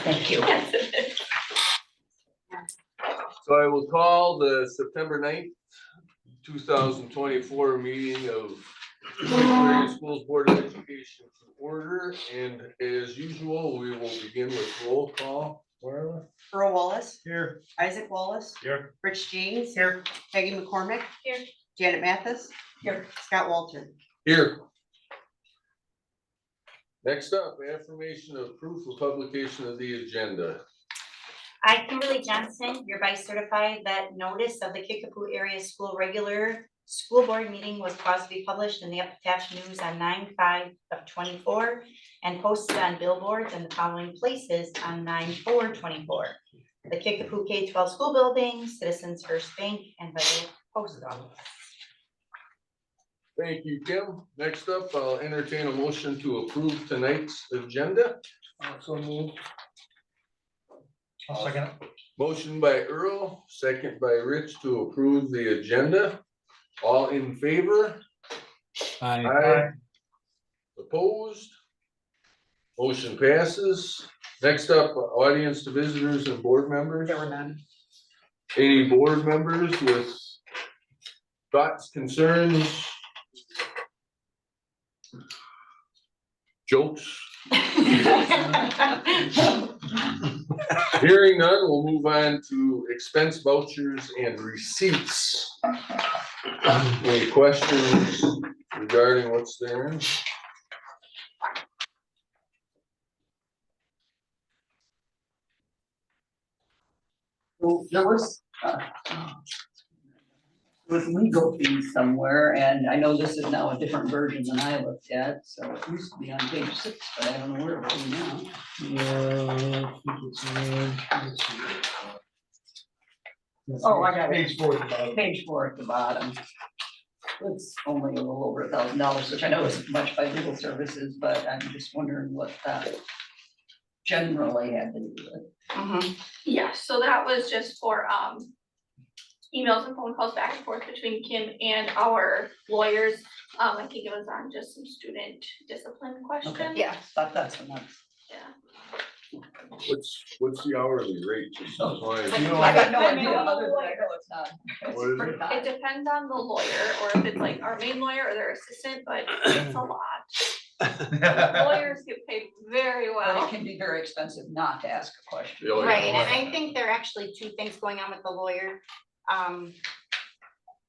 Thank you. So I will call the September 9th, 2024 meeting of Area Schools Board of Education to order. And as usual, we will begin with roll call. Marla? Earl Wallace. Here. Isaac Wallace. Here. Rich James. Here. Peggy McCormick. Here. Janet Mathis. Here. Scott Walter. Here. Next up, affirmation of proof of publication of the agenda. I, Kimberly Johnson, hereby certify that notice of the Kickapoo Area School Regular School Board meeting was caused to be published in the Epitaph News on 9/5/24 and posted on billboards in the following places on 9/4/24. The Kickapoo K-12 School Building, Citizens First Bank, and Federal Post Office. Thank you, Kim. Next up, I'll entertain a motion to approve tonight's agenda. So moved. I'll second it. Motion by Earl, second by Rich to approve the agenda. All in favor? Aye. Opposed? Motion passes. Next up, audience to visitors and board members. There were none. Any board members with thoughts, concerns? Jokes? Hearing none, we'll move on to expense vouchers and receipts. Any questions regarding what's there? Well, there was legal fees somewhere, and I know this is now a different version than I looked at, so it used to be on page 6, but I don't know where it is now. Oh, I got it. Page 4 at the bottom. Page 4 at the bottom. It's only a little over $1,000, which I know isn't much by legal services, but I'm just wondering what that generally had to do with. Yeah, so that was just for emails and phone calls back and forth between Kim and our lawyers. I think it was on just some student discipline questions. Yeah, that's enough. Yeah. What's the hourly rate? Just Oh. why- I got no idea, other than I know it's not. It's What is pretty it? high. It depends on the lawyer, or if it's like our main lawyer or their assistant, but it's a lot. Lawyers get paid very But well. it can be very expensive not to ask a question. Yeah, Right, and I think there are actually two things going on with the lawyer.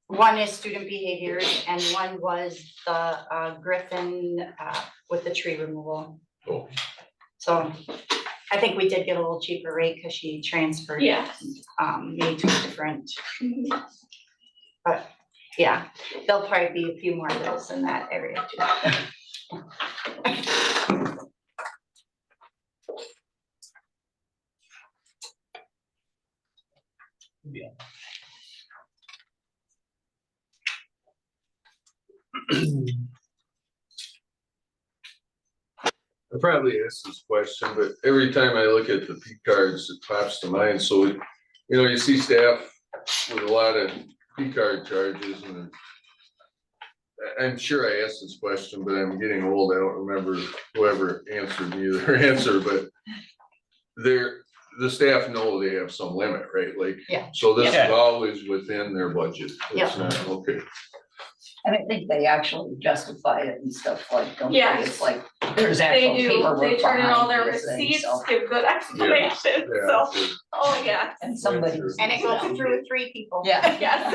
One is student behaviors, and one was the Griffin with the tree removal. Oh. So I think we did get a little cheaper rate because she transferred. Yes. Me to a different, but yeah, there'll probably be a few more of those in that area too. Yeah. I probably asked this question, but every time I look at the P cards, it pops to mind. So, you see staff with a lot of P card charges, and I'm sure I asked this question, but I'm getting old. I don't remember whoever answered me their answer, but the staff know they have some limit, right? Like, Yeah. so this is Yeah. always within their budget. It's Yeah. not, okay. And I think they actually justify it and stuff like, don't they? Yes. It's like, there's actual They do, paperwork they turn in all behind their these things, receipts, so. give good explanations, Yeah, so, so- oh, yeah. And somebody's. And it goes through with 3 people. Yeah. Yes.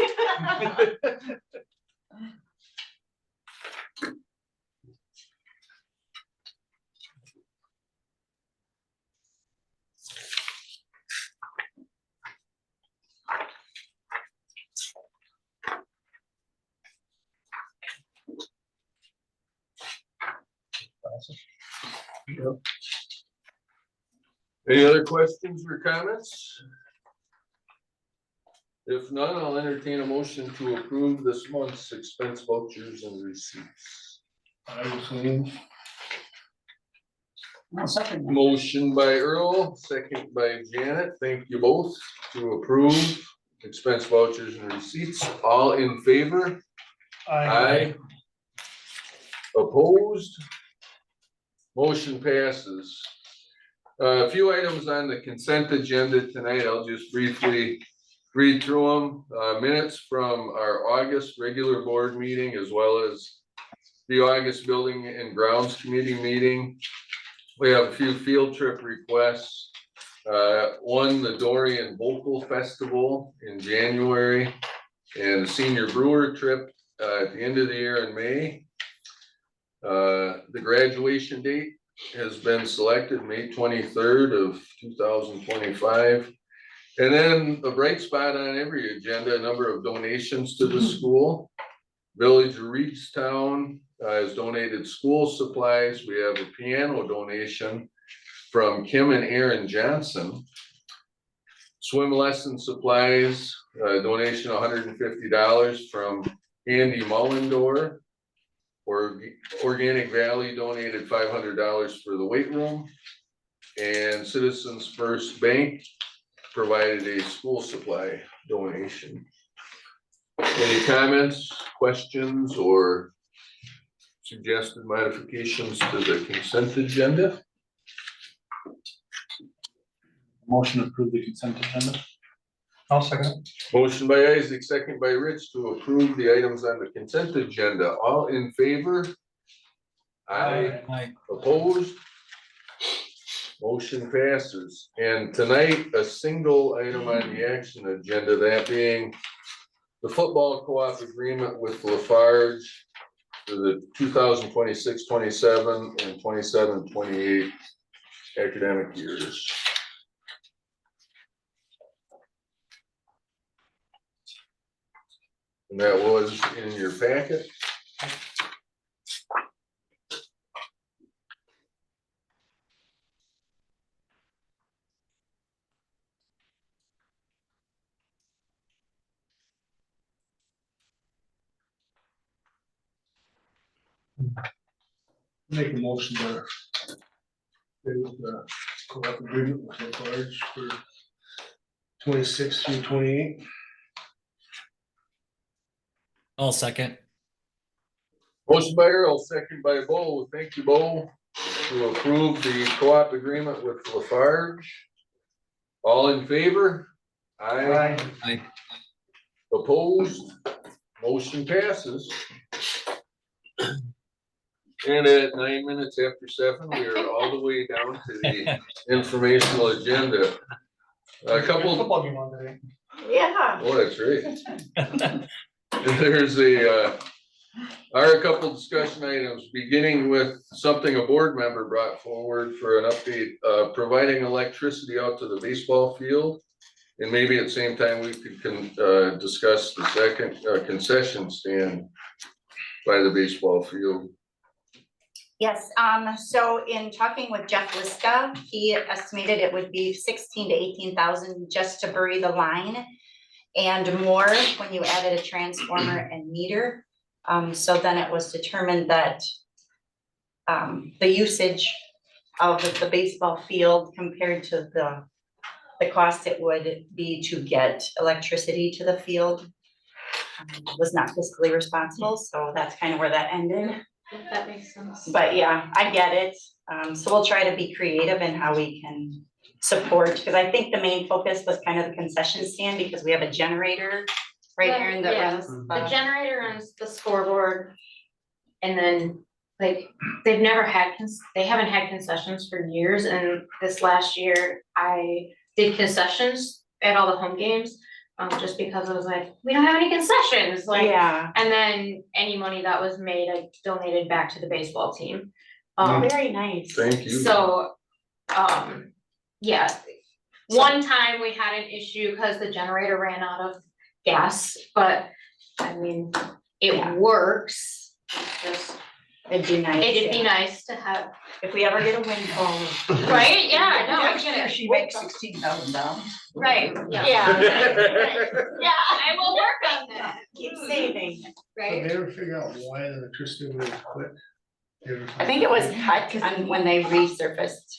Any other questions or comments? If none, I'll entertain a motion to approve this month's expense vouchers and receipts. I will say. I'll second that. Motion by Earl, second by Janet. Thank you both to approve expense vouchers and receipts. All in favor? Aye. Opposed? Motion passes. A few items on the consent agenda tonight. I'll just briefly read through them. Minutes from our August regular board meeting as well as the August Building and Grounds Committee meeting. We have a few field trip requests. One, the Dorian Vocal Festival in January and the Senior Brewer Trip at the end of the year in May. The graduation date has been selected, May 23rd of 2025. And then a bright spot on every agenda, a number of donations to the school. Village of Reedstown has donated school supplies. We have a piano donation from Kim and Aaron Johnson. Swim lesson supplies, donation $150 from Andy Mullendor. Organic Valley donated $500 for the weight room. And Citizens First Bank provided a school supply donation. Any comments, questions, or suggested modifications to the consent agenda? Motion to approve the consent agenda. I'll second it. Motion by Isaac, second by Rich to approve the items on the consent agenda. All in favor? Aye. Aye. Opposed? Motion passes. And tonight, a single item on the action agenda, that being the football co-op agreement with Lafarge for the 2026-27 and 27-28 academic years. And that was in your packet. Make a motion to approve the co-op agreement with Lafarge for 26 through 28. I'll second. Motion by Earl, second by Bo. Thank you, Bo, to approve the co-op agreement with Lafarge. All in favor? Aye. Aye. Opposed? Motion passes. And at 9 minutes after 7, we are all the way down to the informational agenda. A couple, Football game on today. Yeah. oh, that's right. There's a couple discussion items, beginning with something a board member brought forward for an update, providing electricity out to the baseball field. And maybe at the same time, we could discuss the second concession stand by the baseball field. Yes, so in talking with Jeff Liska, he estimated it would be 16,000 to 18,000 just to bury the line. And more when you added a transformer and meter. So then it was determined that the usage of the baseball field compared to the cost it would be to get electricity to the field was not fiscally responsible, so that's kind of where that ended. That makes sense. But yeah, I get it. So we'll try to be creative in how we can support, because I think the main focus was kind of the concession stand, because we have a generator right here in that Yeah. runs. The generator runs the scoreboard. And then, like, they haven't had concessions for years, and this last year, I did concessions at all the home games. Just because I was like, we don't have any concessions, like, Yeah, and then any money that was made, I donated back to the baseball team. very nice. Thank you. So, yeah, one time we had an issue because the generator ran out of gas, but I mean, it Yeah. works. Just, It'd be nice. it'd be yeah. nice to have, If we ever get a windfall. right? Yeah, no, I get it. She makes $16,000. Right, yeah. Yeah. Yeah, I will work on that. Keep saving. Did Right? they ever figure out why the electricity was quit? I think it was cut when they resurfaced.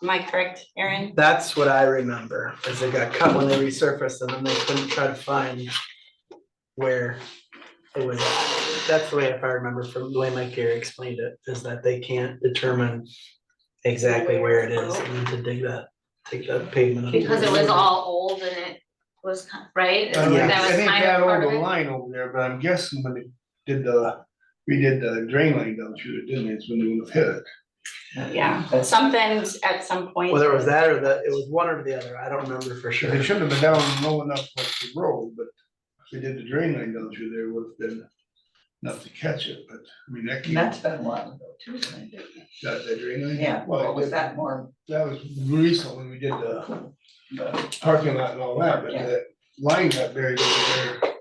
Am I correct, Aaron? That's what I remember, is they got cut when they resurfaced and then they couldn't try to find where it was. That's the way, if I remember from the way Mike Gary explained it, is that they can't determine exactly where it is and then to dig that, take that pavement. up. Because it was all old and it was, right? I That was think kind that of part old of it. line over there, but I'm guessing when they redid the drain line down through it, didn't it? It's when they would have hit it. Yeah, something's at some point. Whether it was that or it was one or the other, I don't remember for Sure, sure. they shouldn't have been down low enough like the road, but if they did the drain line down through there, would have been enough to catch it, but I mean, that. That's been a while ago too, isn't it? That drain line? Yeah, Well, what was that more, that was recent when we did the parking lot and all that, but Yeah. that line got buried over there.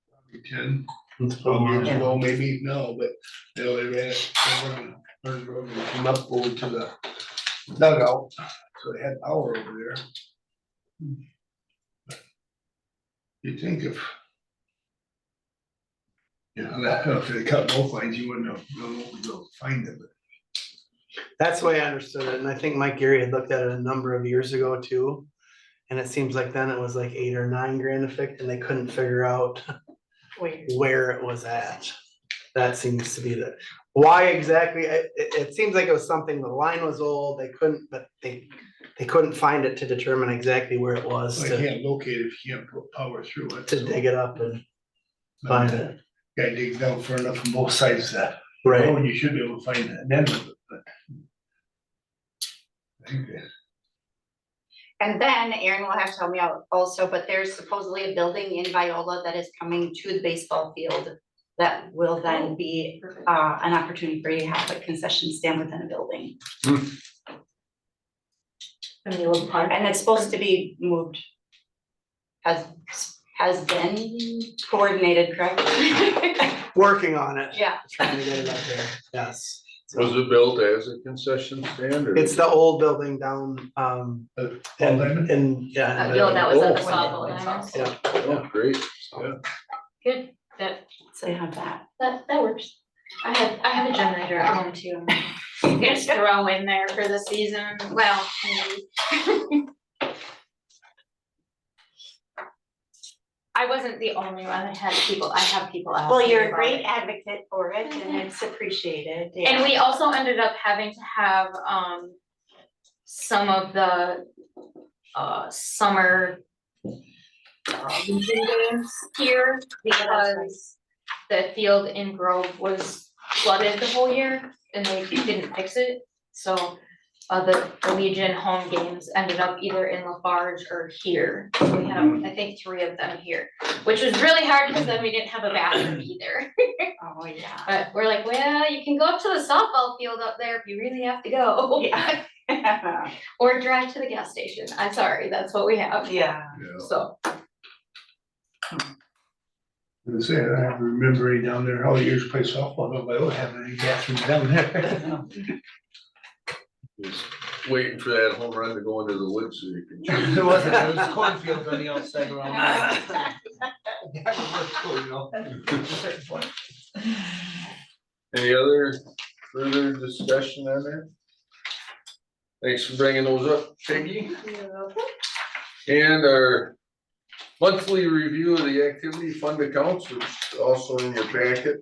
Probably 10, 12 years Yeah. ago, maybe, no, but you know, they ran it, they run the road and came up over to the dugout, so they had power over there. You'd think if. Yeah, if they cut both lines, you wouldn't have, known what to go find it, but. That's the way I understood it, and I think Mike Geary had looked at it a number of years ago too. And it seems like then it was like 8 or 9 grand to fix, and they couldn't figure out where it was at. That seems to be why exactly, it seems like it was something, the line was old, they couldn't find it to determine exactly where it was I to can't locate it if you can't put power through it. dig it up and find it. Guy digs down far enough from both sides of that Right, road, you should be able to find an end of it, but. I think that- And then Aaron will have to help me out also, but there's supposedly a building in Viola that is coming to the baseball field. That will then be an opportunity for you to have a concession stand within a building. From the old park. And it's supposed to be moved. Has been coordinated, correct? working on it, Yeah, trying to get it up there, yes. Was it built as a concession stand or? It's the old building down, Paul Diamond? yeah. That was at the Oh. softball diamonds. Yeah. Oh, great, yeah. Good, so you have that. that works. I have a generator at home too. Just throw in there for the season, well, maybe. I wasn't the only one, I have people asking Well, me you're a about great it. advocate for it and it's appreciated. And we also ended up having to have, some of the, summer, Legion games here because the field in Grove was flooded the whole year and they didn't fix it. So, the Legion home games ended up either in Lafarge or here. So we have, I think, 3 of them here, which was really hard because then we didn't have a bathroom either. Oh, yeah. But we're like, well, you can go up to the softball field up there if you really have to go. Yeah. Or drive to the gas station. I'm sorry, that's what we have. Yeah. Yeah. So, I say, I have remembering down there, all the years play softball, nobody would have any bathrooms down there. Just waiting for that home run to go into the woods so you can. There wasn't, there was cornfields on the outside around. Any other further discussion on that? Thanks for bringing those up, Peggy. And our monthly review of the activity fund accounts, which is also in your packet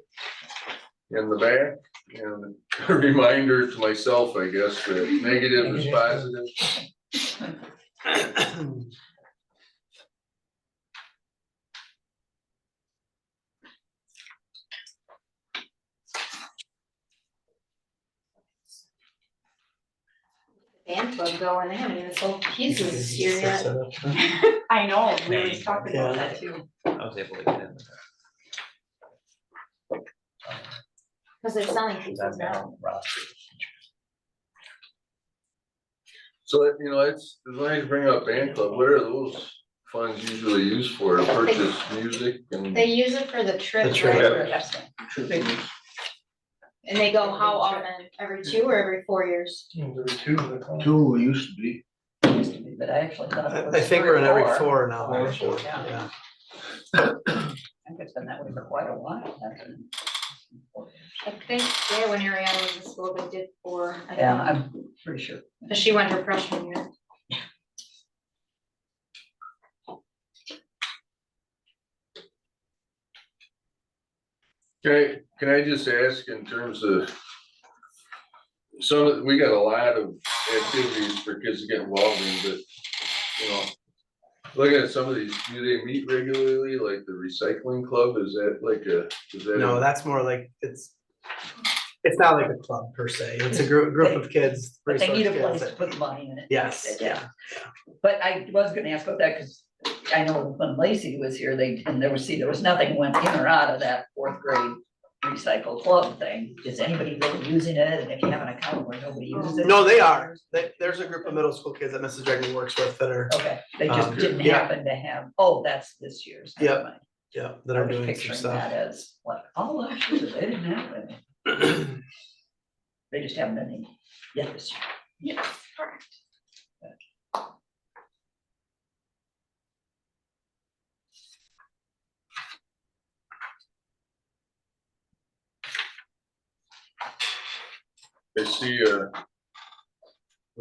in the back. And a reminder to myself, I guess, that negative is positive. band club going, they haven't even sold pieces here yet. I know, we were just talking about Yeah. that too. I was able to get in Cause they're selling pieces now. So, you know, it's nice to bring up band club. What are those funds usually used for? To purchase music and? They use it for the trip, The trip. right? And they go how often? Every 2 or every 4 years? Two used to be. Used to be, but I actually thought it was. I think we're in every 4. 4 now, Four, actually, yeah. yeah. I think it's been that way for quite a while, hasn't it? I think, yeah, when Ariana was in school, they did 4. I Yeah, think. I'm pretty sure. But she went her freshman year. Okay, can I just ask in terms of we got a lot of activities for kids to get involved in, but, you know, looking at some of these, do they meet regularly, like the recycling club, is that like is that? No, that's more like, it's not like a club per se, it's a group of kids. But they need a resource place kids to put the money in it. Yes, Yeah. But I was gonna ask about that, cause I know when Lacey was here, there was nothing went in or out of that fourth grade recycle club thing. Is anybody really using it? And if you have an account where nobody uses it? No, they are. There's a group of middle school kids that Mrs. Reagan works with that are, Okay, they just didn't yeah. happen to have, oh, that's this year's. never Yep. mind. yeah, that I are was doing some picturing stuff. that as like, oh, last year they didn't have it. They just haven't done any yet this year. Yes, correct. I see a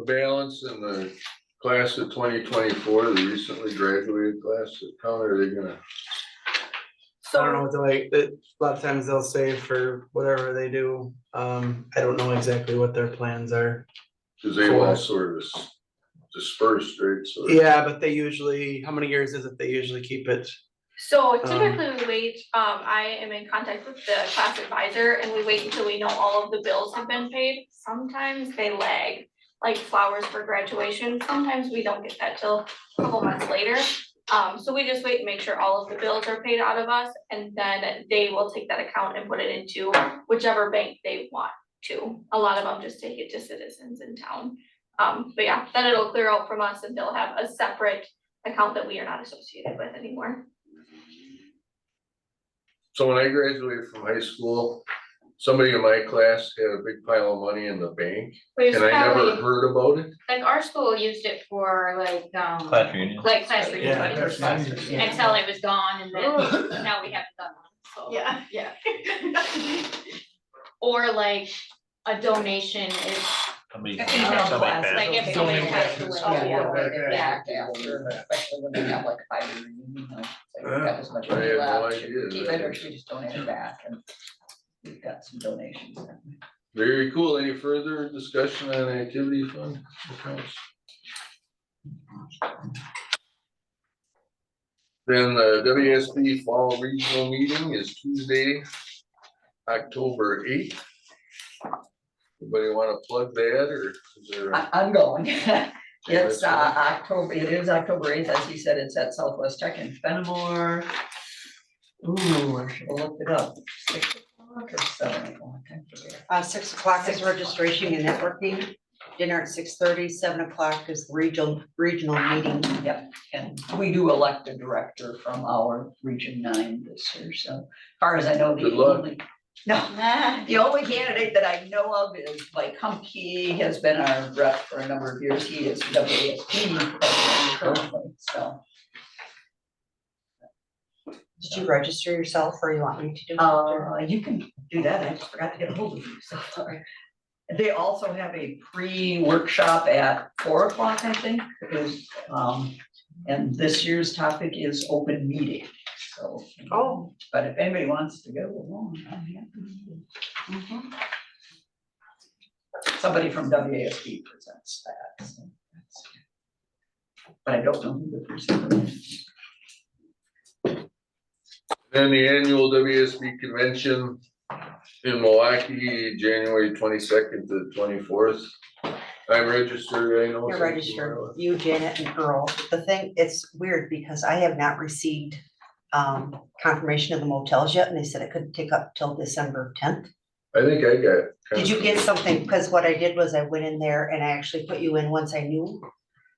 balance in the class of 2024, the recently graduated class, how are they gonna? I don't know what they're like, a lot of times they'll save for whatever they do. I don't know exactly what their plans are. Cause they all sort of dispersed, right? So Yeah, but they usually, how many years is it they usually keep it? So typically we wait, I am in contact with the class advisor and we wait until we know all of the bills have been paid. Sometimes they lag, like flowers for graduation. Sometimes we don't get that till a couple months later. So we just wait and make sure all of the bills are paid out of us and then they will take that account and put it into whichever bank they want to. A lot of them just take it to Citizens in town. But yeah, then it'll clear out from us and they'll have a separate account that we are not associated with anymore. So when I graduated from high school, somebody in my class had a big pile of money in the bank, There's and I never probably, heard about it. like, our school used it for like, Class reunion. like class Yeah, reunion. Until it was gone and then now we haven't done one, so. Yeah. Or like a donation is, Somebody Like passed. if somebody passed away. Oh, yeah, right, Yeah. after, especially when they have like a 5-year reunion, you know, so we've got this much I money had no left, idea should we keep that. it or should we just donate it back? And we've got some donations. Very cool. Any further discussion on activity fund accounts? Then the WSB Fall Regional Meeting is Tuesday, October 8th. Anybody wanna plug that, or is there? I'm going. It's That's fine. October, it is October 8th, as he said, it's at Southwest Tech in Fenimore. Ooh, I should have looked it up, 6 o'clock or 7 o'clock, I forget. 6 o'clock is registration and networking. Dinner at 6:30, 7 o'clock is the regional meeting. Yep, and we do elect a director from our Region 9 this year, so as far as I know, Good the luck. only. No, the only candidate that I know of is Mike Humke, has been our rep for a number of years, he is WASP president currently, so. Did you register yourself or you want me to do it? You can do that, I just forgot to get a hold of you, so sorry. They also have a pre-workshop at 4 o'clock, I think, is, and this year's topic is open meeting, so. Oh. But if anybody wants to go along, I'm happy. Mhm. Somebody from WASD presents that, so that's. But I don't know who the presenter is. Then the annual WSB convention in Milwaukee, January 22nd to 24th. I'm registered, I know. You're registered, you, Janet, and Earl. The thing, it's weird because I have not received confirmation of the motels yet, and they said it could take up till December 10th. I think I got. Did you get something? Because what I did was I went in there and I actually put you in once I knew.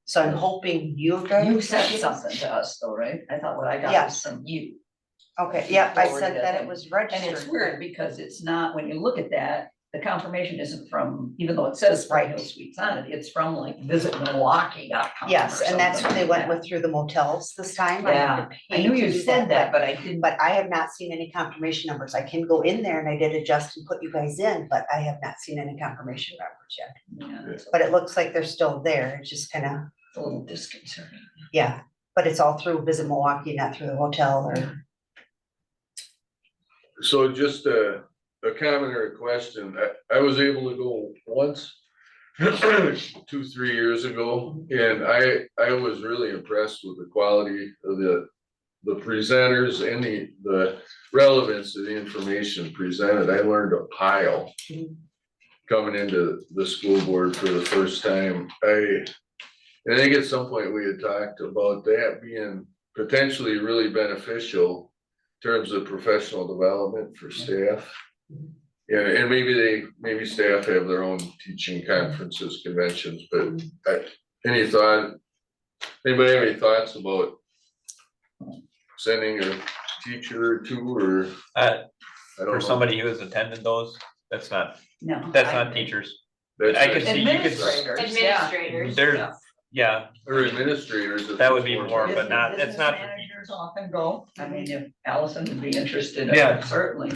So I'm hoping you guys. You sent something to us though, right? I thought what I got was Yes. from you. Okay, yeah, I Forwarded said it. that it was And registered. it's weird because it's not, when you look at that, the confirmation isn't from, even though it says Spring Hill Suites on it, it's from like visitmilwaukee.com. Yes, or and that's what something they like went that. with through the motels this time. I had Yeah, to I pay knew to you do said that, but I didn't. But I have not seen any confirmation numbers. I can go in there and I did adjust and put you guys in, but I have not seen any confirmation numbers yet. Yeah, it's But it looks like they're still there. It's just kind of, a little disconcerting. yeah, but it's all through Visit Milwaukee, not through the hotel or. So just a comment or a question. I was able to go once, 2-3 years ago, and I was really impressed with the quality of the presenters and the relevance of the information presented. I learned a pile coming into the school board for the first time. I think at some point we had talked about that being potentially really beneficial in terms of professional development for staff. Yeah, and maybe staff have their own teaching conferences, conventions, but anybody have any thoughts about sending a teacher or two, or? I don't For know. somebody who has attended those, that's not No. teachers. That's I could not- see, you could, Administrators, yeah. Administrators. there's, yeah, Or administrators. if That would it's be more, but not, it's Business not. managers often go. I mean, if Allison would be interested, Yeah. certainly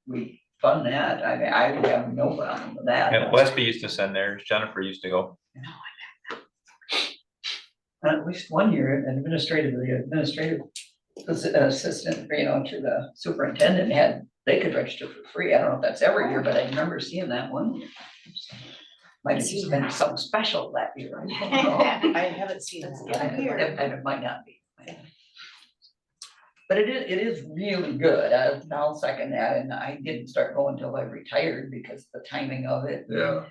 we fund that. I mean, I would have no problem with that. Yeah, Westby used to send theirs, Jennifer used to go. At least one year, the administrative assistant, to the superintendent they could register for free. I don't know if that's every year, but I remember seeing that one year. Might have just been something special that year. I don't know. I haven't seen it And yet. it might not be. But it is really good. I'll second that. And I didn't start going until I retired because the timing of it. Yeah,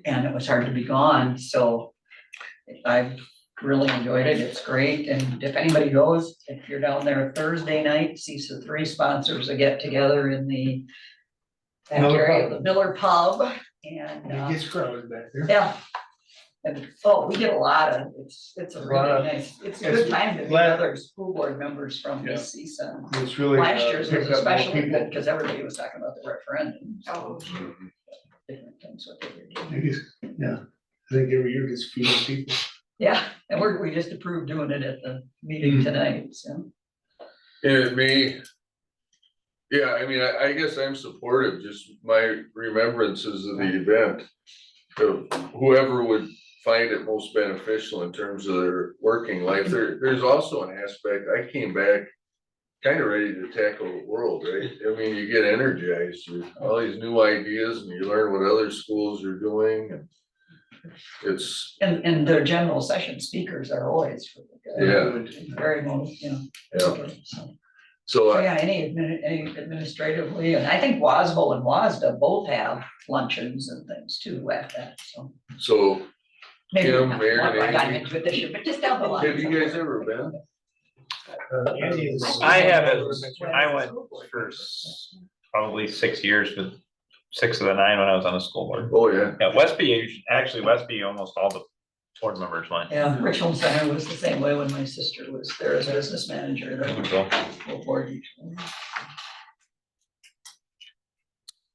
And it was hard to be gone, so I've really enjoyed it. It's great. And if anybody goes, if you're down there Thursday night, see the 3 sponsors that get together in the back Miller area of Pub. the Miller Pub. And It gets crowded back there. yeah. And we get a lot of, it's a really nice, it's a good time to meet glad- other school board members from Yeah. this season. It's really. Last year's was picked up more especially people. good because everybody was talking about the referendum. So Oh. different things what they were I doing. think yeah, I think every year gets fewer people. Yeah, and we just approved doing it at the meeting tonight, so. and it may. Yeah, I mean, I guess I'm supportive, just my remembrances of the event. Of whoever would find it most beneficial in terms of their working life. There's also an aspect, I came back kind of ready to tackle the world, right? I mean, you get energized, all these new ideas, and you learn what other schools are doing, and it's, And their general session speakers are always really good. yeah, Very most, yeah. good, so. So So yeah, any administratively, and I think Wasbo and WASDA both have luncheons and things too at that, so. So Maybe Kim, not Mary, and I got Amy. into it this year, but just down the line. have you guys ever been? I haven't, I went for probably 6 years, with 6 of the 9 when I was on the school board. Oh, yeah. Yeah, Westby, almost all the board members went. Yeah, Richland Center was the same way when my sister was there as business manager. They would So, go board each one.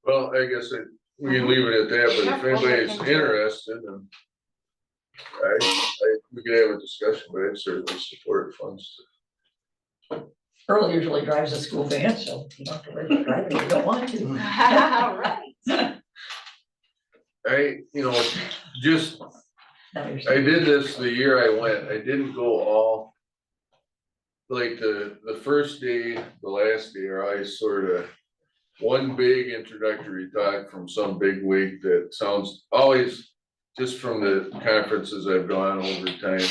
Well, I guess we can leave it at that, but if anybody's interested, and we could have a discussion, but I'd certainly support funds. Earl usually drives a school van, so you don't have to worry about driving if you don't want to. Right. Just, I did this the year I went, I didn't go all. Like the first day, the last day are always sort of one big introductory talk from some big wig that sounds always, just from the conferences I've gone over time,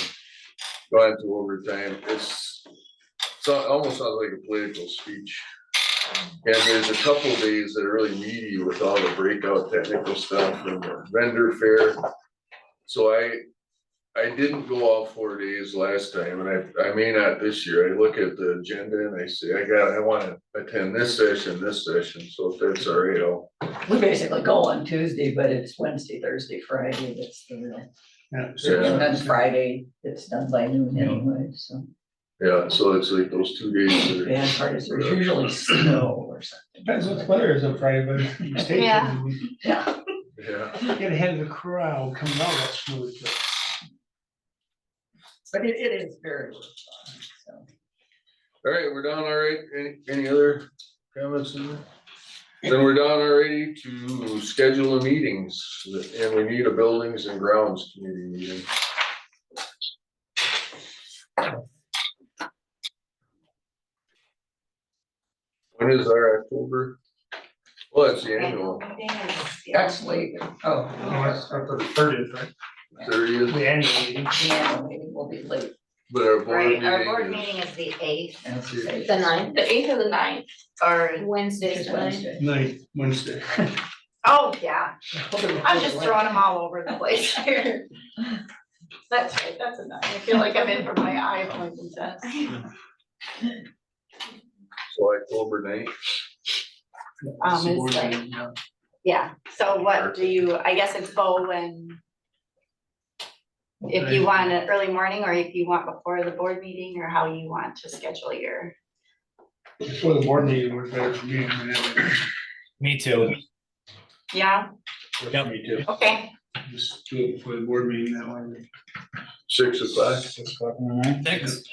almost sounds like a political speech. And there's a couple days that are really meaty with all the breakout technical stuff and the vendor fair. So I didn't go all 4 days last time, and I may not this year. I look at the agenda and I say, I wanna attend this session, so if that's all right, We basically go on Tuesday, but it's Wednesday, Thursday, Friday, that's the real. Yeah. And then Friday, it's done by noon anyway, so. yeah, so it's like those 2 days. that are- Bad part is there's usually snow or something. Depends what the weather is on Friday, but if you stay, Yeah. Yeah, Yeah, get ahead of the crowd coming out that smooth. but it is very fun, so. all right, we're done, all right, any other comments in there? Then we're done already to schedule the meetings, and we need a buildings and grounds committee meeting. When is our October? Well, it's the annual, Meeting is- That's late. Oh, That's at the 30th, right? 30th, The annual meeting. the annual meeting will be late. but our board Right, our board meeting meeting is. is the 8th, That's the same. The 9th, The 8th or the 9th. or, Wednesday's It's the 9th. Wednesday. Night, Wednesday. oh, yeah, I'm just throwing them all over the place here. That's right, that's a 9. I feel like I'm in for my iPhone test. So October 9th. It's like, yeah, so what do you, I guess it's Bo and if you want an early morning or if you want before the board meeting or how you want to schedule your, Before the board meeting was better for me. I mean, Me too. yeah, Yep. Me too. okay. Just do it before the board meeting that way. 6 o'clock. 6 o'clock. Thanks.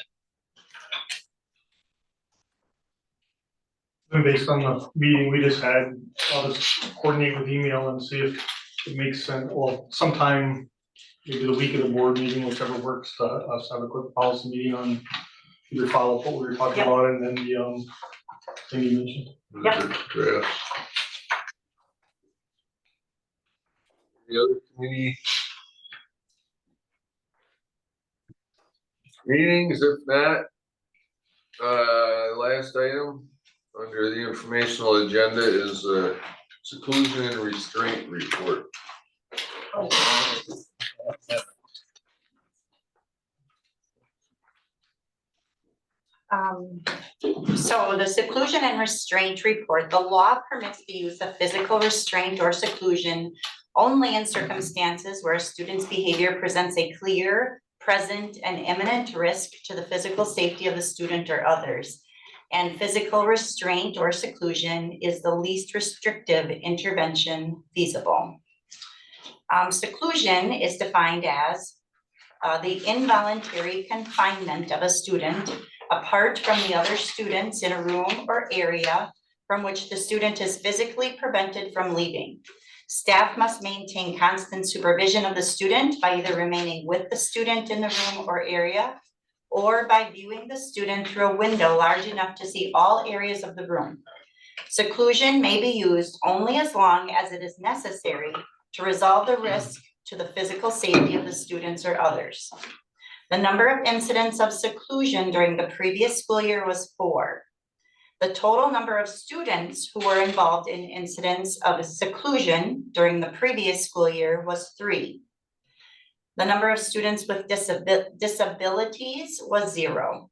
And based on the meeting we just had, I'll just coordinate with email and see if it makes sense, well, sometime maybe the week of the board meeting, whichever works, us have a quick policy meeting on either follow up what we were talking Yep. about and then the, thing you mentioned. Draft. The other committee meetings, if not, last item under the informational agenda is a seclusion and restraint report. So the seclusion and restraint report, the law permits the use of physical restraint or seclusion only in circumstances where a student's behavior presents a clear, present, and imminent risk to the physical safety of the student or others. And physical restraint or seclusion is the least restrictive intervention feasible. Seclusion is defined as the involuntary confinement of a student apart from the other students in a room or area from which the student is physically prevented from leaving. Staff must maintain constant supervision of the student by either remaining with the student in the room or area or by viewing the student through a window large enough to see all areas of the room. Seclusion may be used only as long as it is necessary to resolve the risk to the physical safety of the students or others. The number of incidents of seclusion during the previous school year was 4. The total number of students who were involved in incidents of seclusion during the previous school year was 3. The number of students with disabilities was 0.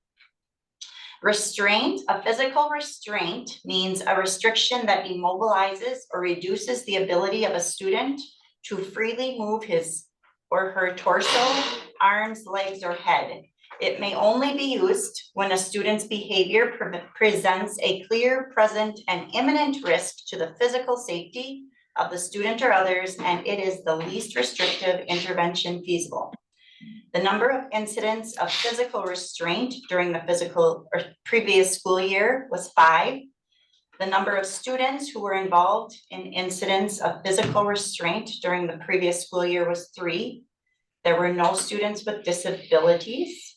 Restraint, a physical restraint means a restriction that immobilizes or reduces the ability of a student to freely move his or her torso, arms, legs, or head. It may only be used when a student's behavior presents a clear, present, and imminent risk to the physical safety of the student or others, and it is the least restrictive intervention feasible. The number of incidents of physical restraint during the previous school year was 5. The number of students who were involved in incidents of physical restraint during the previous school year was 3. There were no students with disabilities.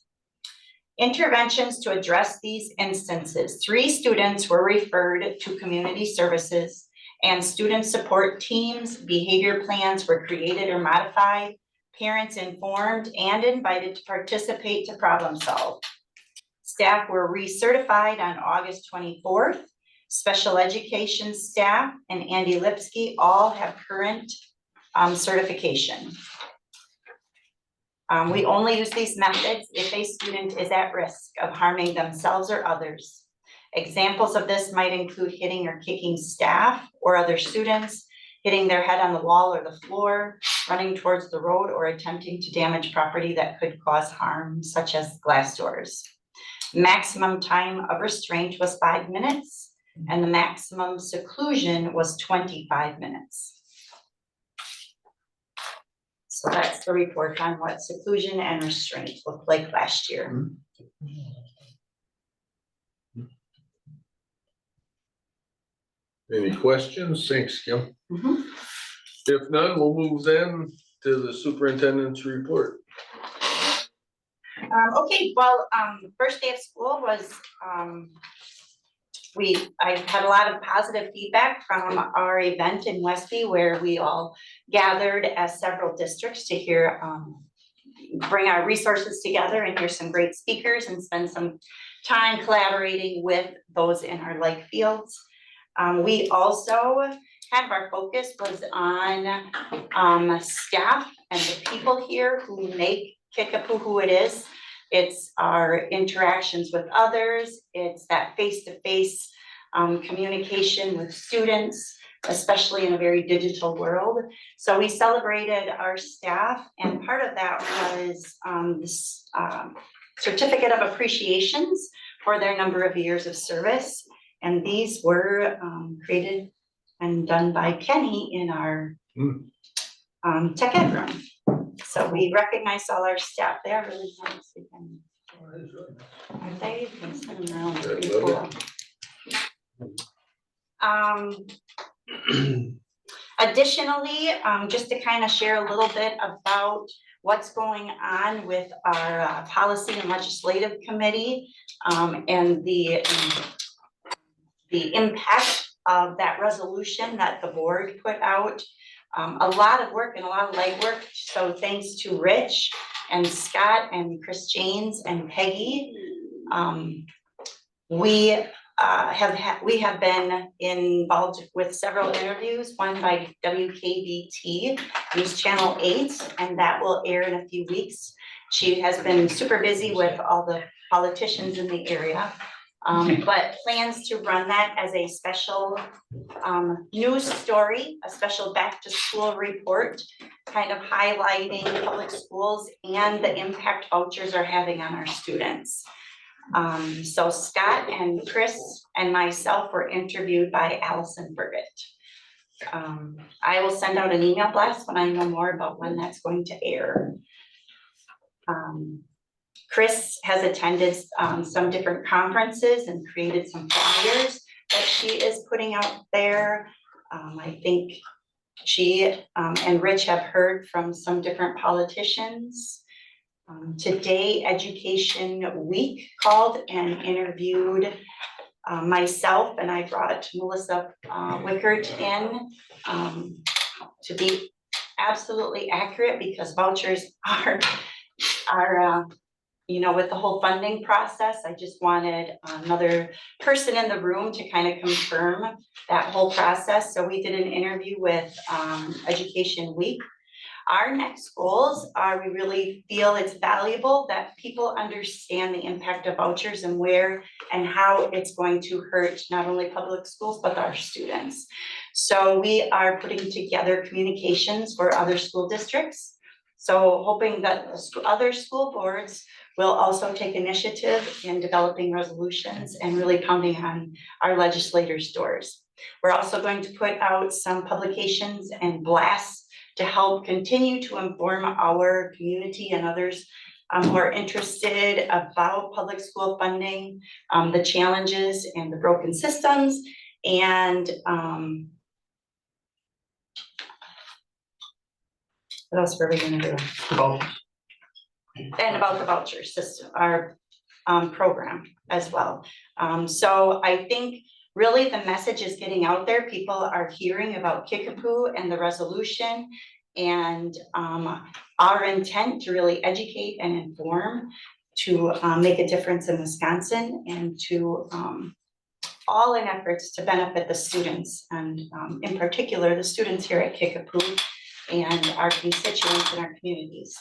Interventions to address these instances. 3 students were referred to community services and student support teams. Behavior plans were created or modified. Parents informed and invited to participate to problem solve. Staff were recertified on August 24th. Special education staff and Andy Lipsky all have current certification. We only use these methods if a student is at risk of harming themselves or others. Examples of this might include hitting or kicking staff or other students, hitting their head on the wall or the floor, running towards the road, or attempting to damage property that could cause harm, such as glass doors. Maximum time of restraint was 5 minutes, and the maximum seclusion was 25 minutes. So that's the report on what seclusion and restraint looked like last year. Any questions? Thanks, Kim. Mhm. If none, we'll move then to the superintendent's report. Okay, well, first day of school was I've had a lot of positive feedback from our event in Westby where we all gathered as several districts to hear, bring our resources together and hear some great speakers and spend some time collaborating with those in our like fields. We also, kind of our focus was on staff and the people here who make Kickapoo who it is. It's our interactions with others. It's that face-to-face communication with students, especially in a very digital world. So we celebrated our staff, and part of that was this certificate of appreciations for their number of years of service. And these were created and done by Kenny in our tech ed room. So we recognize all our staff. They are really nice. Aren't they? You can send them around. Pretty cool. Additionally, just to kind of share a little bit about what's going on with our policy and legislative committee and the impact of that resolution that the board put out. A lot of work and a lot of legwork. So thanks to Rich and Scott and Chris Janes and Peggy. We have been involved with several interviews, one by WKBT, News Channel 8, and that will air in a few weeks. She has been super busy with all the politicians in the area. But plans to run that as a special news story, a special back to school report, kind of highlighting public schools and the impact vouchers are having on our students. So Scott and Chris and myself were interviewed by Allison Burgett. I will send out an email blast when I know more about when that's going to air. Chris has attended some different conferences and created some flyers that she is putting out there. I think she and Rich have heard from some different politicians. Today, Education Week called and interviewed myself, and I brought Melissa Wickert in to be absolutely accurate because vouchers are you know, with the whole funding process, I just wanted another person in the room to kind of confirm that whole process. So we did an interview with Education Week. Our next goals are, we really feel it's valuable that people understand the impact of vouchers and where and how it's going to hurt not only public schools, but our students. So we are putting together communications for other school districts. So hoping that other school boards will also take initiative in developing resolutions and really pounding on our legislators' doors. We're also going to put out some publications and blasts to help continue to inform our community and others who are interested about public school funding, the challenges and the broken systems, and what else were we gonna do? And about the voucher system, our program as well. So I think really the message is getting out there. People are hearing about Kickapoo and the resolution and our intent to really educate and inform to make a difference in Wisconsin and to all in efforts to benefit the students and in particular the students here at Kickapoo and our constituents in our communities.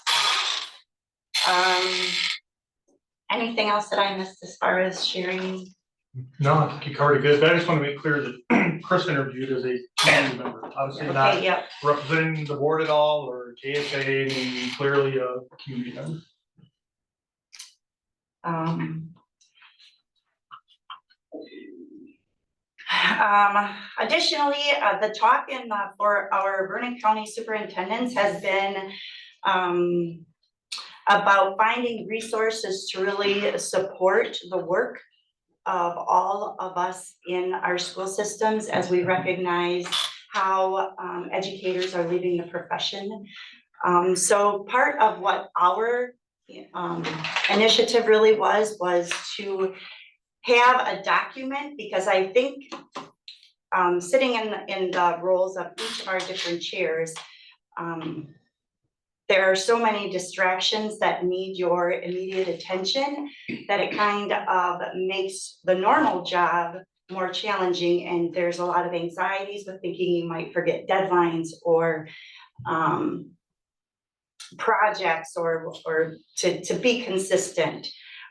Anything else that I missed as far as sharing? No, I think you covered it good, but I just want to make clear that Chris interviewed as a community member, obviously Okay, not yep. representing the board at all or KSA, and clearly a community member. Additionally, the talk in for our Vernon County superintendents has been about finding resources to really support the work of all of us in our school systems as we recognize how educators are leaving the profession. So part of what our initiative really was to have a document, because I think sitting in the roles of each of our different chairs, there are so many distractions that need your immediate attention that it kind of makes the normal job more challenging, and there's a lot of anxieties with thinking you might forget deadlines or projects or to be consistent.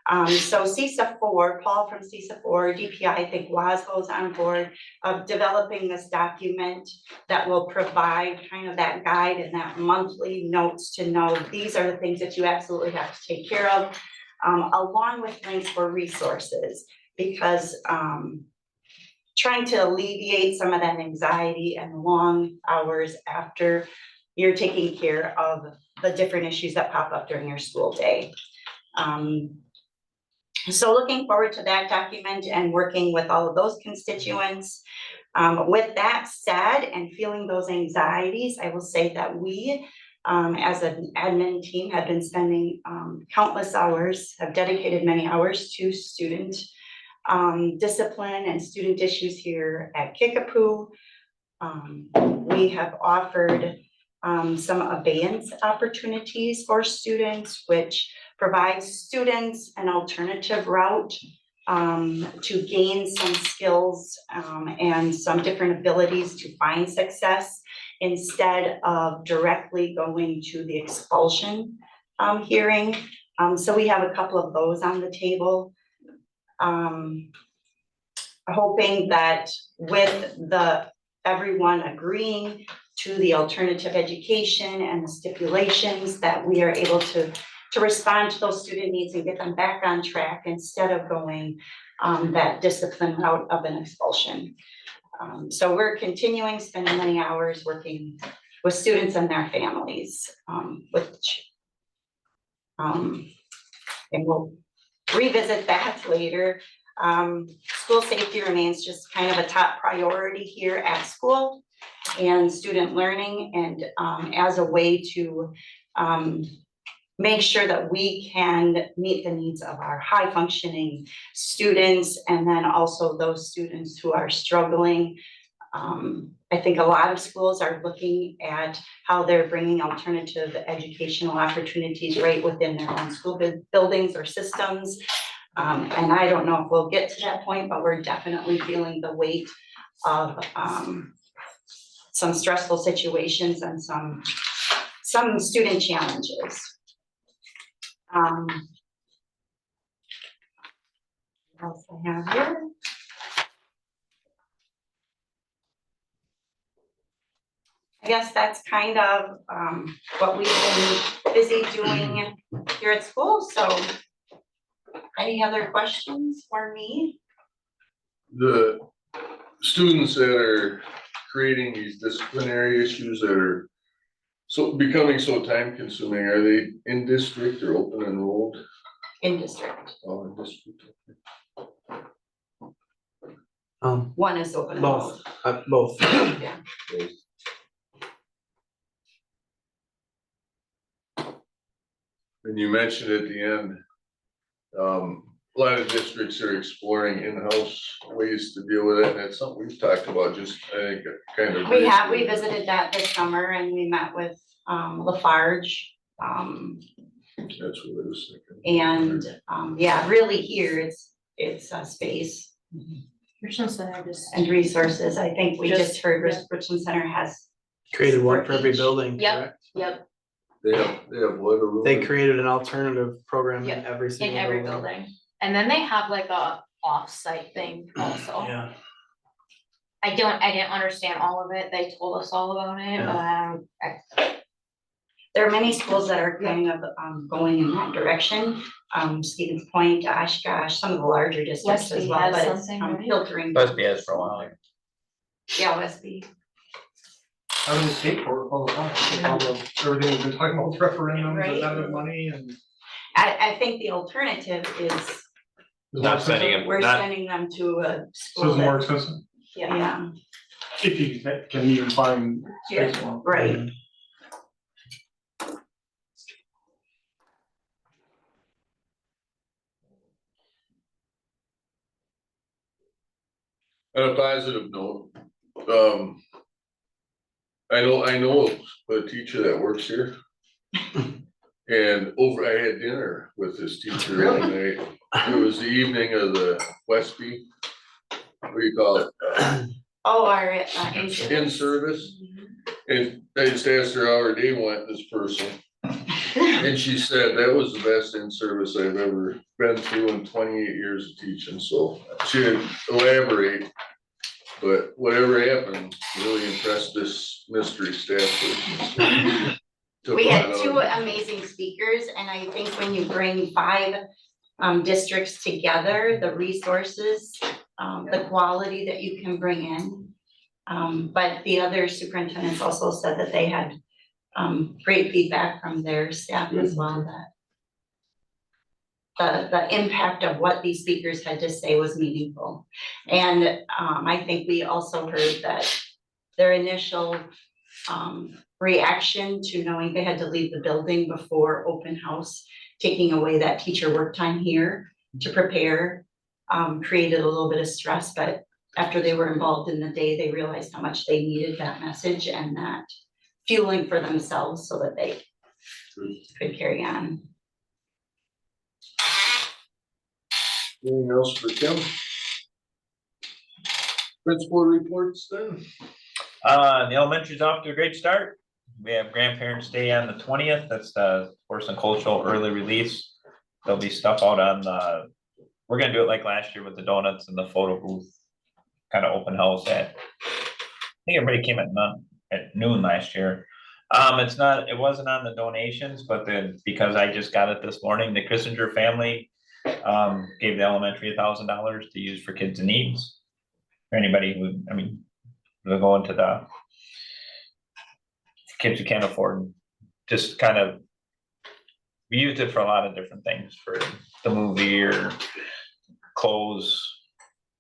So CISA 4, Paul from CISA 4, DPI, I think Wasco's on board of developing this document that will provide kind of that guide and that monthly notes to know these are the things that you absolutely have to take care of, along with links for resources, because trying to alleviate some of that anxiety and long hours after you're taking care of the different issues that pop up during your school day. So looking forward to that document and working with all of those constituents. With that said, and feeling those anxieties, I will say that we, as an admin team, have been spending countless hours, have dedicated many hours to student discipline and student issues here at Kickapoo. We have offered some abeyance opportunities for students, which provides students an alternative route to gain some skills and some different abilities to find success instead of directly going to the expulsion hearing. So we have a couple of those on the table. Hoping that with everyone agreeing to the alternative education and the stipulations that we are able to respond to those student needs and get them back on track instead of going that discipline route of an expulsion. So we're continuing spending many hours working with students and their families, and we'll revisit that later. School safety remains just kind of a top priority here at school and student learning, and as a way to make sure that we can meet the needs of our high functioning students and then also those students who are struggling. I think a lot of schools are looking at how they're bringing alternative educational opportunities right within their own school buildings or systems. And I don't know if we'll get to that point, but we're definitely feeling the weight of some stressful situations and some student challenges. What else I have here? I guess that's kind of what we've been busy doing here at school. So any other questions for me? The students that are creating these disciplinary issues that are becoming so time consuming, are they in district or open enrolled? In district. Oh, in district. One is open. Both, both. Yeah. And you mentioned at the end, a lot of districts are exploring in-house ways to deal with it, and that's something we've talked about, just, I think, kind of. We visited that this summer and we met with Lafarge. That's what I was thinking. And yeah, really here it's a space Richmond Center just. and resources. I think we just heard yeah. Richmond Center has. Created one For for every each. building, Yep. correct? Yep, They have what, a room? They created an alternative program in Yep, every in single every building. And then they have like a off-site thing also. Yeah, I didn't understand all of it. They told us all about it, but There are many schools that are kind of going in that direction. Stevens Point, Oshkosh, some of the larger districts as Westby well, has but it's something, right? filtering. Must be as for a while. Yeah, Westby. I mean, state for all the time, all the, everything we've been talking about, with referendums Right. and not enough money and. I think the alternative is Not sending them, we're not, sending them to a So school it's more that, expensive, yeah, if you can even find space for them. right. On a positive note, I know a teacher that works here. And I had dinner with this teacher one night. It was the evening of the Westby. What do you call it? Oh, our, In service. And I just asked her how her day went, this person. And she said that was the best in service I've ever been through in 28 years of teaching, so she didn't elaborate. But whatever happened, really impressed this mystery staff person. Took We a had lot out two of it. amazing speakers, and I think when you bring 5 districts together, the resources, the quality that you can bring in. But the other superintendents also said that they had great feedback from their staff as well, that the impact of what these speakers had to say was meaningful. And I think we also heard that their initial reaction to knowing they had to leave the building before open house, taking away that teacher work time here to prepare, created a little bit of stress, but after they were involved in the day, they realized how much they needed that message and that fueling for themselves so that they could carry on. Anything else for Kim? Principal reports then? The elementary's off to a great start. We have Grandparents' Day on the 20th. That's the Sports and Cultural Early Release. There'll be stuff out on the, we're gonna do it like last year with the donuts and the photo booth. Kind of open house I think everybody came at noon last year. It wasn't on the donations, but then because I just got it this morning, the Kissinger family gave the elementary $1,000 to use for kids in needs. For anybody who, I mean, they'll go into the kids who can't afford, just kind of, we used it for a lot of different things, for the movie or clothes.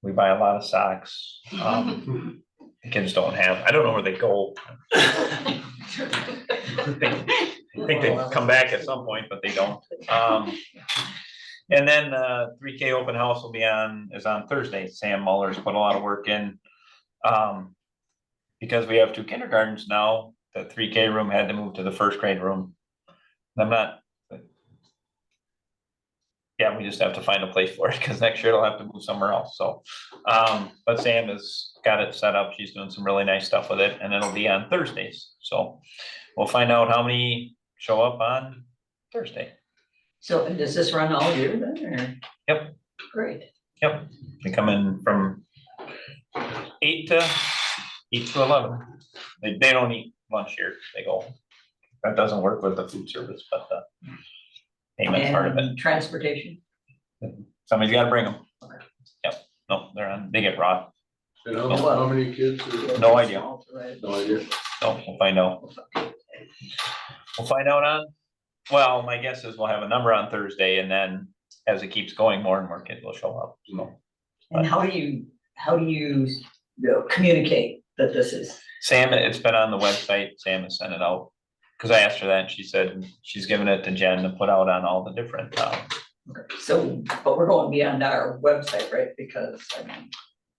We buy a lot of socks. The kids don't have, I don't know where they go. I think they come back at some point, but they don't. And then 3K open house is on Thursday. Sam Muller's put a lot of work in. Because we have 2 kindergartens now, the 3K room had to move to the first grade room. Yeah, we just have to find a place for it, because next year it'll have to move somewhere else, so. But Sam has got it set up, she's doing some really nice stuff with it, and it'll be on Thursdays, so. We'll find out how many show up on Thursday. So does this run all year then, or? Yep. Great. Yep, they come in from 8 to 11. They don't eat lunch here, they go. That doesn't work with the food service, but the payment's part of it. And transportation? Somebody's gotta bring them. Yep, no, they get raw, And how many kids? no idea, No idea. no, we'll find out. We'll find out well, my guess is we'll have a number on Thursday, and then as it keeps going, more and more kids will show up, so. And how do you communicate that this is? Sam, it's been on the website, Sam has sent it out, cause I asked her that, and she said she's giving it to Jen to put out on all the different, So, but we're going beyond our website, right? Because, I mean,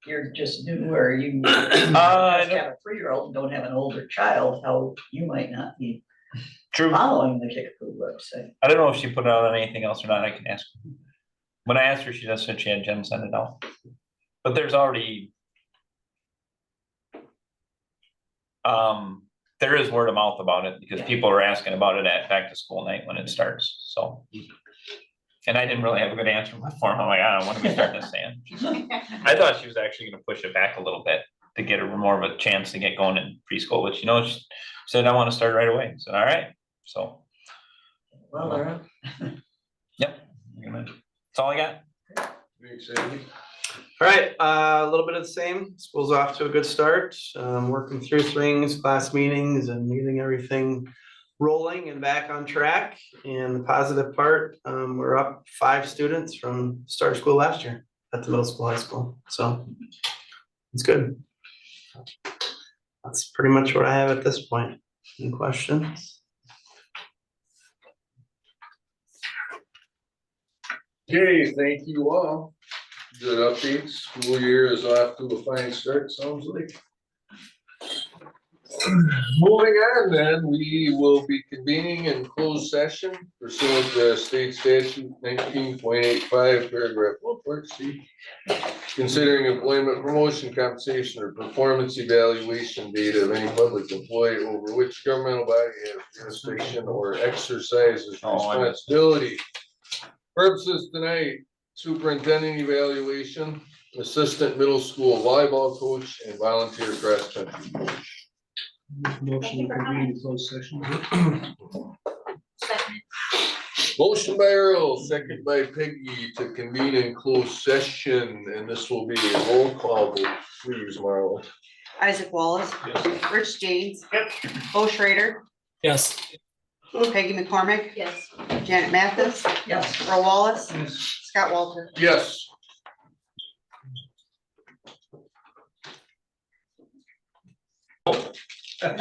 you're just new, or you just have a 3-year-old and don't have an older child, how you might not be true. following the Kickapoo website. I don't know if she put it out on anything else or not, I can ask. When I asked her, she just said she had Jen send it out. But there's already. There is word of mouth about it, because people are asking about it at back to school night when it starts, so. And I didn't really have a good answer for him, I'm like, I don't want to be starting this, Sam. I thought she was actually gonna push it back a little bit to get her more of a chance to get going in preschool, but she said, I want to start right away, I said, all right, so. Well, Laura. Yep, that's all I got. Thanks, Andy. All right, a little bit of the same. School's off to a good start. Working through things, class meetings, and getting everything rolling and back on track. And the positive part, we're up 5 students from start of school last year at the middle school, high school. So it's good. That's pretty much what I have at this point. Any questions? Okay, thank you all. Good updates. School year is off to a fine start, sounds like. Moving on then, we will be convening in closed session pursuant to state statute 19.85 paragraph 1.c. Considering employment, promotion, compensation, or performance evaluation data of any public employee over which governmental body has jurisdiction or exercises responsibility. Purposes tonight, superintendent evaluation, assistant middle school volleyball coach, and volunteer cross country coach. Motion to convene in closed session. Second. Motion by Earl, second by Peggy to convene in closed session, and this will be a roll call vote, please, Marla. Isaac Wallace. Rich James. Bo Schrader. Yes. Peggy McCormick. Yes. Janet Mathis. Yes. Earl Wallace. Scott Walter. Yes. Okay,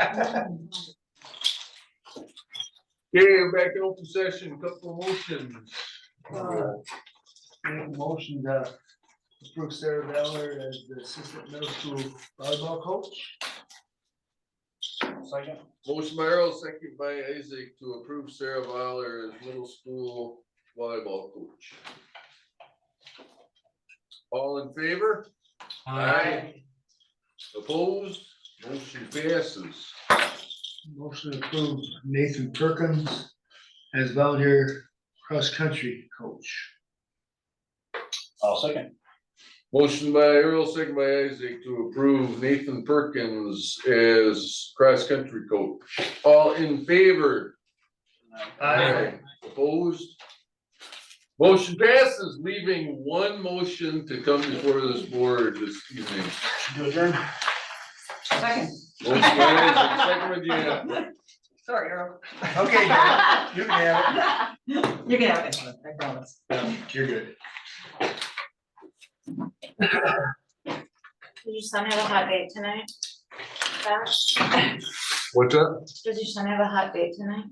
we're back in open session, couple of motions. Motion to approve Sarah Valor as the assistant middle school volleyball coach. Second. Motion by Earl, second by Isaac to approve Sarah Valor as middle school volleyball coach. All in favor? Opposed? Motion passes. Motion to approve Nathan Perkins as volunteer cross-country coach. I'll second. Motion by Earl, second by Isaac to approve Nathan Perkins as cross-country coach. All in favor? Opposed? Motion passes, leaving one motion to come before this board this evening. Do adjourn. Second. Motion by Isaac, second by Janet. Sorry, Earl. Okay, you can have You can have it, I promise. it. You're good. Did your son have a hot date tonight? Scott? What's up? Does your son have a hot date tonight?